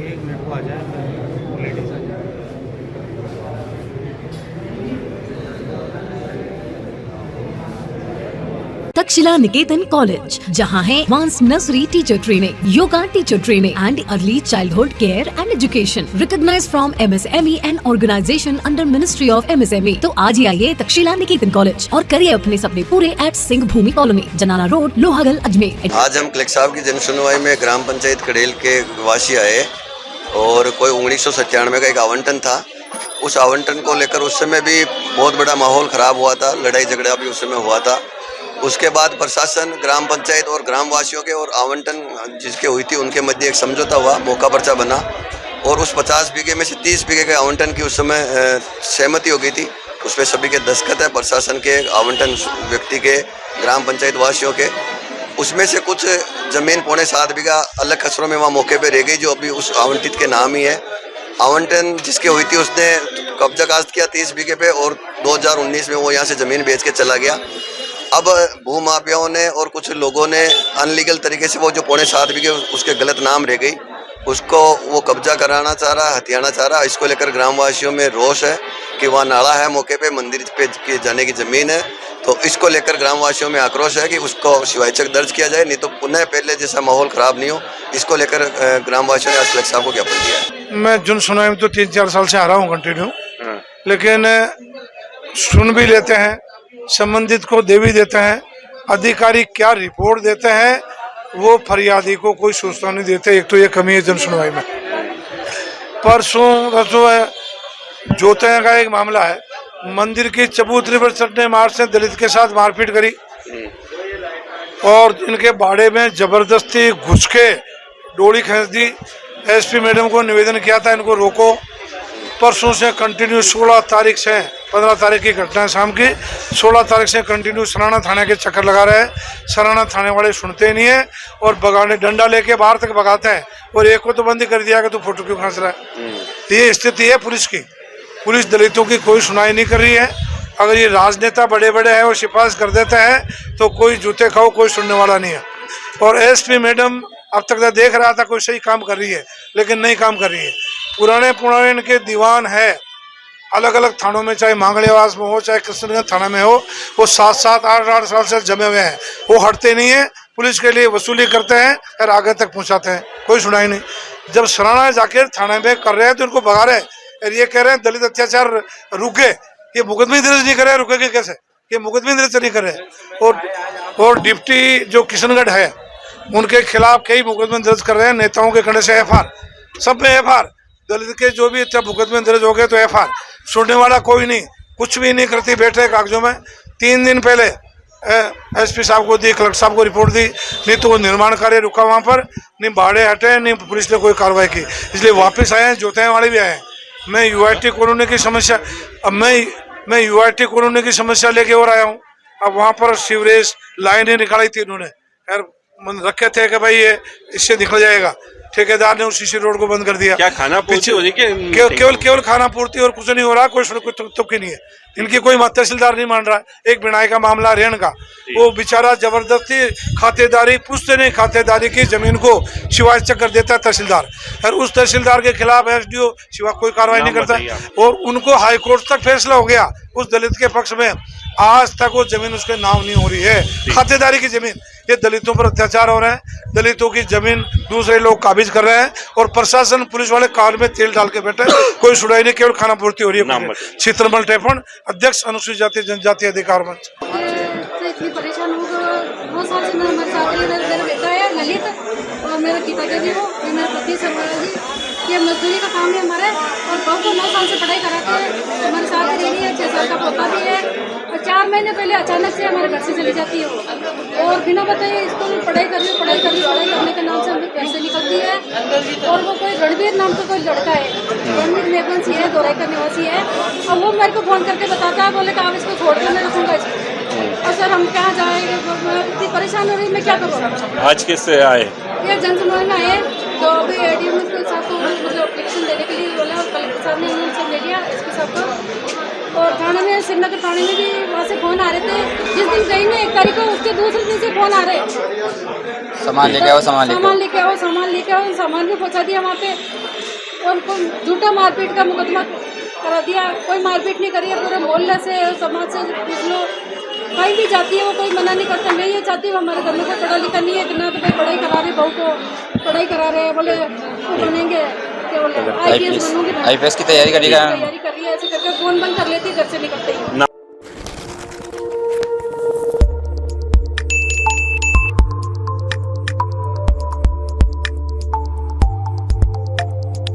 एक मिनट को आ जाए, वो लेडीज आ जाए। तक्षशिला निकेतन कॉलेज, जहां है advance nursery teacher training, yoga teacher training and early childhood care and education, recognised from MSME and organisation under ministry of MSME। तो आज ही आइए तक्षशिला निकेतन कॉलेज और करिए अपने सपने पूरे एट सिंह भूमि कॉलोनी, जनाना रोड, लोहागल, अजमेर। आज हम कलेक्टर साहब की जन सुनवाई में ग्राम पंचायत कड़ेल के वासी आए और कोई 1997 का एक आवंटन था। उस आवंटन को लेकर उस समय भी बहुत बड़ा माहौल खराब हुआ था, लड़ाई झगड़ा भी उस समय हुआ था। उसके बाद प्रशासन, ग्राम पंचायत और ग्रामवासियों के और आवंटन जिसके हुई थी उनके मध्य एक समझौता हुआ, मौका पर्चा बना और उस 50 बीघे में से 30 बीघे के आवंटन की उस समय सहमति हो गई थी। उसमें सभी के दस्तखत है, प्रशासन के, आवंटन व्यक्ति के, ग्राम पंचायत वासियों के। उसमें से कुछ जमीन 7.25 बीघा अलग खसरों में वहाँ मौके पर रह गई, जो अभी उस आवंटित के नाम ही है। आवंटन जिसकी हुई थी उसने कब्जा काश्त किया 30 बीघे पे और 2019 में वो यहाँ से ज़मीन बेच के चला गया। अब भूमाफियाओं ने और कुछ लोगों ने अनलीगल तरीके से वो जो 7.25 बीघे उसके गलत नाम रह गई, उसको वो कब्जा कराना चाह रहा, हथियाना चाह रहा। इसको लेकर ग्रामवासियों में रोष है कि वहाँ नाला है मौके पे, मंदिर पे जाने की ज़मीन है, तो इसको लेकर ग्रामवासियों में आक्रोश है कि उसको शिकायत दर्ज किया जाए, नहीं तो पुनः पहले जैसा माहौल ख़राब नहीं हो। इसको लेकर ग्रामवासियों ने आज कलेक्टर साहब को ज्ञापन दिया है। मैं जन सुनवाई में तो 3-4 साल से आ रहा हूँ कंटिन्यू, लेकिन सुन भी लेते हैं, संबंधित को दे भी देते हैं। अधिकारी क्या रिपोर्ट देते हैं वो फरियादी को कोई सूचना नहीं देते। एक तो ये कमी है जन सुनवाई में। परसों जोते का एक मामला है, मंदिर की चबूतरी पर चढ़ने मार से दलित के साथ मारपीट करी और इनके बाड़े में जबरदस्ती घुस के डोरी खींच दी। SP मैडम को निवेदन किया था इनको रोको। परसों से कंटिन्यू 16 तारीख से 15 तारीख की घटना है शाम की, 16 तारीख से कंटिन्यू सराना थाने के चक्कर लगा रहे हैं। सराना थाने वाले सुनते ही नहीं है और भगाने डंडा लेके बाहर तक भगाते हैं और एक को तो बंदी कर दिया कि तू फोटो क्यों खींच रहा है। ये स्थिति है पुलिस की। पुलिस दलितों की कोई सुनाई नहीं कर रही है। अगर ये राजनेता बड़े बड़े हैं और सिफारिश कर देते हैं तो कोई जूते खाओ, कोई सुनने वाला नहीं है। और SP मैडम अब तक तो देख रहा था कोई सही काम कर रही है, लेकिन नहीं काम कर रही है। पुराने इनके दीवान है अलग अलग थानों में, चाहे मांगड़ेवास में हो, चाहे कृष्णगंज थाना में हो, वो 7-7, 8-8 साल से जमे हुए हैं। वो हटते नहीं है, पुलिस के लिए वसूली करते हैं और आगे तक पहुंचाते हैं, कोई सुनाई नहीं। जब सराना जाकर थाने में कर रहे हैं तो उनको भगा रहे हैं और ये कह रहे हैं दलित अत्याचार रुक गए। ये मुकदमे दर्ज नहीं कर रहे, रुकेंगे कैसे? ये मुकदमे दर्ज नहीं कर रहे। और डिप्टी जो किशनगढ़ है उनके खिलाफ कई मुकदमे दर्ज कर रहे हैं। नेताओं के खंडे से FR, सब में FR, दलित के जो भी मुकदमे दर्ज हो गए तो FR। सुनने वाला कोई नहीं, कुछ भी नहीं करती, बैठे कागजों में। 3 दिन पहले SP साहब को दी, कलेक्टर साहब को रिपोर्ट दी, नहीं तो वो निर्माण कार्य रुका वहाँ पर, नहीं बाड़े हटे, नहीं पुलिस ने कोई कार्रवाई की, इसलिए वापस आए हैं। जोते वाले भी आए हैं। मैं UIT कॉलोनी की समस्या, अब मैं UIT कॉलोनी की समस्या लेके और आया हूँ। अब वहाँ पर सीवरेज लाइनें निकाली थी इन्होंने, यार रखे थे कि भाई ये इससे निकल जाएगा। ठेकेदार ने उस CC रोड को बंद कर दिया। क्या खाना पूर्ति हो रही है? केवल खाना पूर्ति और कुछ नहीं हो रहा। कोई तुक्की नहीं है। इनकी कोई तहसीलदार नहीं मान रहा। एक बिनाई का मामला रेण का, वो बेचारा जबरदस्ती खातेदारी पूछते नहीं, खातेदारी की जमीन को शिवाय चक्कर देता है तहसीलदार, और उस तहसीलदार के खिलाफ SDO शिवा कोई कार्रवाई नहीं करता। और उनको हाईकोर्ट तक फैसला हो गया उस दलित के पक्ष में, आज तक वो जमीन उसके नाम नहीं हो रही है, खातेदारी की जमीन। ये दलितों पर अत्याचार हो रहे हैं, दलितों की जमीन दूसरे लोग काबिज कर रहे हैं और प्रशासन, पुलिस वाले कार में तेल डाल के बैठे, कोई सुनाई नहीं, केवल खाना पूर्ति हो रही है। चित्रमल टेपन, अध्यक्ष अनुसूचित जाति जनजाति अधिकार मंच। इतनी परेशान हूँ, बहुत साल से मेरे साथ मेरा बेटा है ललित और मेरे पिताजी भी हो, मेरे पति सरवरा जी। ये मजदूरी का काम है हमारे, और बहू को 9 साल से पढ़ाई कराते हैं। हमारे साथ रही है, 6 साल का पोता भी है, और 4 महीने पहले अचानक से हमारे घर से चली जाती है वो, और बिना बताए स्कूल पढ़ाई पढ़ाई करने के नाम से हमें पैसे निकलती है। और वो कोई रणवीर नाम का कोई लड़का है, रणवीर मेघवंशी है, दोराई का निवासी है, और वो मेरे को फ़ोन करके बताता है, बोले कि आप इसको छोड़ कर मैं रखूँगा इसको। और सर हम कहाँ जाएंगे, इतनी परेशान हो रही, मैं क्या करूँ? आज किससे आए? ये जन सुनवाई में आए, तो अभी ADM साहब को मतलब एप्लीकेशन देने के लिए बोला, और कलेक्टर साहब ने उनसे ले लिया SP साहब को। और थाने में, श्रीनगर थाने में भी वहाँ से फ़ोन आ रहे थे। जिस दिन गई मैं 1 तारीख को, उसके दूसरे दिन से फ़ोन आ रहे। सामान लेके आओ, सामान लेके आओ। सामान लेके आओ, सामान लेके आओ, सामान भी पहुंचा दिया वहाँ पे और कोई झूठा मारपीट का मुकदमा करा दिया। कोई मारपीट नहीं करी है, पूरे मोहल्ले से समाज से पूछ लो, कहीं भी जाती है वो कोई मना नहीं करता। मैं ये चाहती हूँ हमारे घर में कोई पढ़ा लिखा नहीं है, इतना तो कोई पढ़ाई करा रहे, बहू को पढ़ाई करा रहे हैं, बोले वो बनेंगे क्या बोले IPS बनूंगी। IPS की तैयारी करेगा। तैयारी कर रही है, ऐसे करके फोन बंद कर लेती है, घर से निकलते ही।